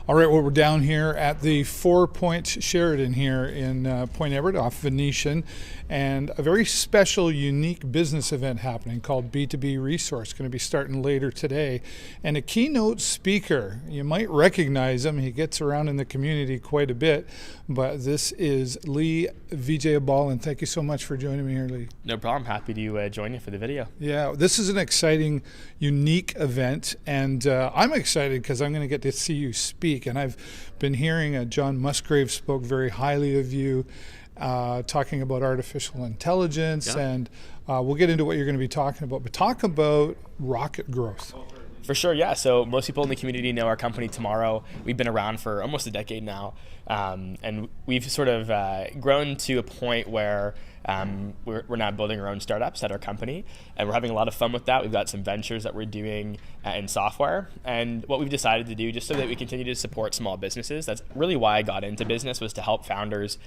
All right, well, we're down here at the Fourpoints Sheraton here in Point Everett off Venetian, and a very special, unique business event happening called B2B Resource, going to be starting later today. And a keynote speaker, you might recognize him, he gets around in the community quite a bit, but this is Lee Vijayabalan. Thank you so much for joining me here, Lee. No problem, happy to join you for the video. Yeah, this is an exciting, unique event, and I'm excited because I'm going to get to see you speak. And I've been hearing John Musgrave spoke very highly of you, talking about artificial intelligence, and we'll get into what you're going to be talking about. But talk about RocketGrowth. For sure, yeah. So most people in the community know our company Tomorrow. We've been around for almost a decade now, and we've sort of grown to a point where we're now building our own startups at our company, and we're having a lot of fun with that. We've got some ventures that we're doing in software, and what we've decided to do, just so that we continue to support small businesses, that's really why I got into business, was to help founders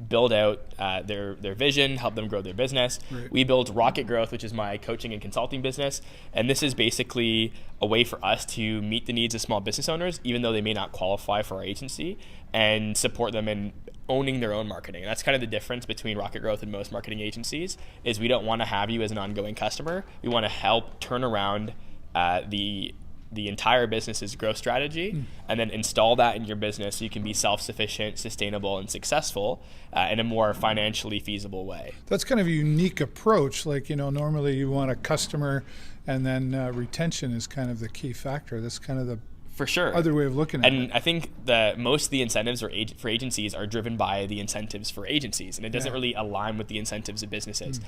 build out their vision, help them grow their business. Right. We built RocketGrowth, which is my coaching and consulting business, and this is basically a way for us to meet the needs of small business owners, even though they may not qualify for our agency, and support them in owning their own marketing. And that's kind of the difference between RocketGrowth and most marketing agencies, is we don't want to have you as an ongoing customer. We want to help turn around the entire business's growth strategy and then install that in your business so you can be self-sufficient, sustainable, and successful in a more financially feasible way. That's kind of a unique approach. Like, normally you want a customer, and then retention is kind of the key factor. That's kind of the for sure other way of looking at it. And I think that most of the incentives for agencies are driven by the incentives for agencies, and it doesn't really align with the incentives of businesses.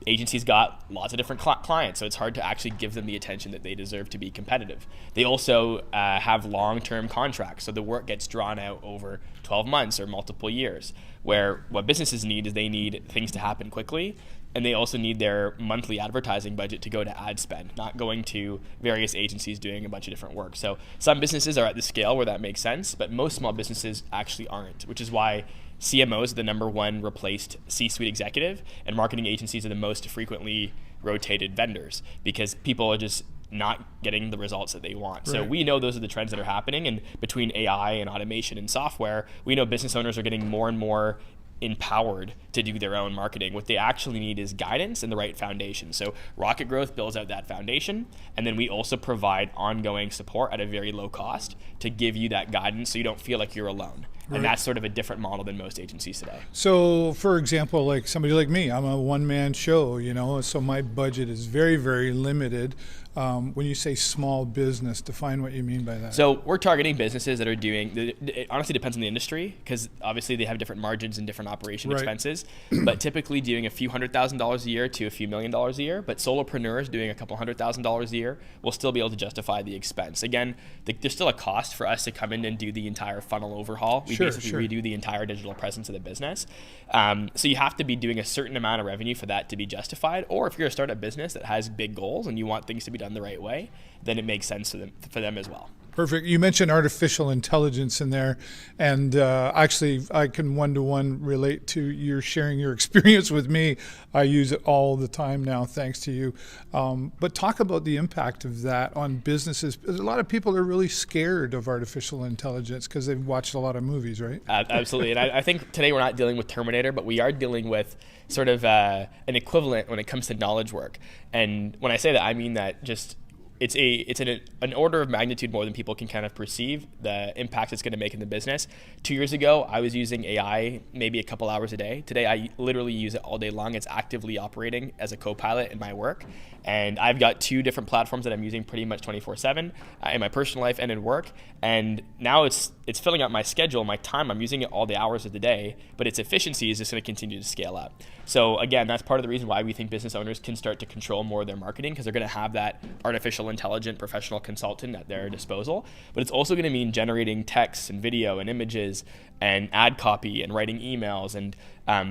Agencies got lots of different clients, so it's hard to actually give them the attention that they deserve to be competitive. They also have long-term contracts, so the work gets drawn out over 12 months or multiple years, where what businesses need is they need things to happen quickly, and they also need their monthly advertising budget to go to ad spend, not going to various agencies doing a bunch of different work. So some businesses are at the scale where that makes sense, but most small businesses actually aren't, which is why CMOs are the #1 replaced C-suite executive, and marketing agencies are the most frequently rotated vendors, because people are just not getting the results that they want. Right. So we know those are the trends that are happening, and between AI and automation and software, we know business owners are getting more and more empowered to do their own marketing. What they actually need is guidance and the right foundation. So RocketGrowth builds out that foundation, and then we also provide ongoing support at a very low cost to give you that guidance so you don't feel like you're alone. Right. And that's sort of a different model than most agencies today. So, for example, like somebody like me, I'm a one-man show, so my budget is very, very limited. When you say small business, define what you mean by that. So we're targeting businesses that are doing, it honestly depends on the industry, because obviously they have different margins and different operation expenses, but typically doing a few $100,000 a year to a few $1 million a year, but solopreneurs doing a couple $100,000 a year will still be able to justify the expense. Again, there's still a cost for us to come in and do the entire funnel overhaul. We basically redo the entire digital presence of the business. So you have to be doing a certain amount of revenue for that to be justified, or if you're a startup business that has big goals and you want things to be done the right way, then it makes sense for them as well. Perfect. You mentioned artificial intelligence in there, and actually I can one-to-one relate to your sharing your experience with me. I use it all the time now, thanks to you. But talk about the impact of that on businesses. A lot of people are really scared of artificial intelligence because they've watched a lot of movies, right? Absolutely. And I think today we're not dealing with Terminator, but we are dealing with sort of an equivalent when it comes to knowledge work. And when I say that, I mean that just it's an order of magnitude more than people can kind of perceive the impact it's going to make in the business. 2 years ago, I was using AI maybe a couple hours a day. Today, I literally use it all day long. It's actively operating as a co-pilot in my work. And I've got 2 different platforms that I'm using pretty much 24/7 in my personal life and in work. And now it's filling out my schedule, my time. I'm using it all the hours of the day, but its efficiency is just going to continue to scale up. So again, that's part of the reason why we think business owners can start to control more of their marketing, because they're going to have that artificial intelligent professional consultant at their disposal. But it's also going to mean generating text and video and images and ad copy and writing emails and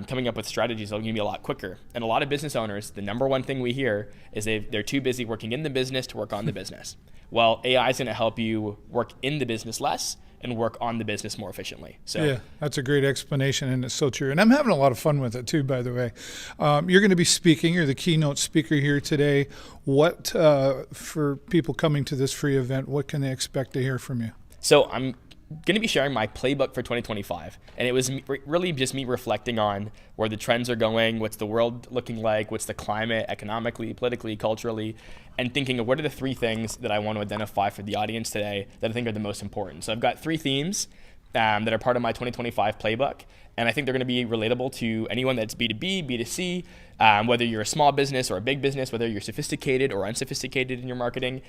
coming up with strategies that are going to be a lot quicker. And a lot of business owners, the #1 thing we hear is they're too busy working in the business to work on the business. Well, AI is going to help you work in the business less and work on the business more efficiently. So yeah, that's a great explanation, and it's so true. And I'm having a lot of fun with it too, by the way. You're going to be speaking. You're the keynote speaker here today. What, for people coming to this free event, what can they expect to hear from you? So I'm going to be sharing my playbook for 2025. And it was really just me reflecting on where the trends are going, what's the world looking like, what's the climate economically, politically, culturally, and thinking of what are the 3 things that I want to identify for the audience today that I think are the most important. So I've got 3 themes that are part of my 2025 playbook. And I think they're going to be relatable to anyone that's B2B, B2C, whether you're a small business or a big business, whether you're sophisticated or unsophisticated in your marketing.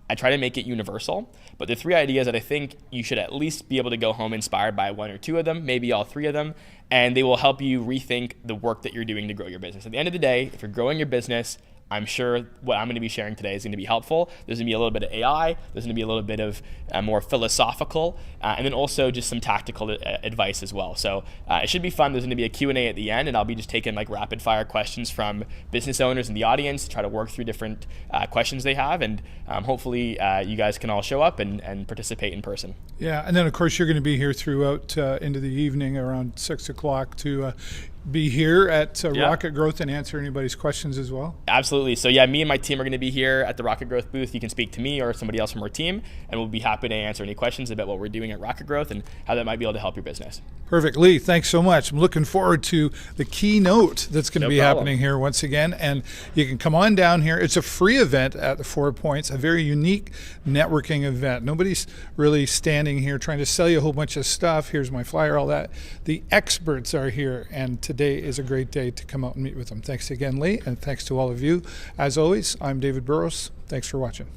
I try to make it universal, but the 3 ideas that I think you should at least be able to go home inspired by 1 or 2 of them, maybe all 3 of them, and they will help you rethink the work that you're doing to grow your business. At the end of the day, if you're growing your business, I'm sure what I'm going to be sharing today is going to be helpful. There's going to be a little bit of AI. There's going to be a little bit of more philosophical, and then also just some tactical advice as well. So it should be fun. There's going to be a Q&A at the end, and I'll be just taking like rapid fire questions from business owners in the audience to try to work through different questions they have, and hopefully you guys can all show up and participate in person. Yeah, and then of course you're going to be here throughout into the evening around 6 o'clock to be here at RocketGrowth and answer anybody's questions as well. Absolutely. So yeah, me and my team are going to be here at the RocketGrowth booth. You can speak to me or somebody else from our team, and we'll be happy to answer any questions about what we're doing at RocketGrowth and how that might be able to help your business. Perfect. Lee, thanks so much. I'm looking forward to the keynote that's going to be happening here once again. And you can come on down here. It's a free event at the Fourpoints, a very unique networking event. Nobody's really standing here trying to sell you a whole bunch of stuff. Here's my flyer, all that. The experts are here, and today is a great day to come out and meet with them. Thanks again, Lee, and thanks to all of you. As always, I'm David Burrows. Thanks for watching.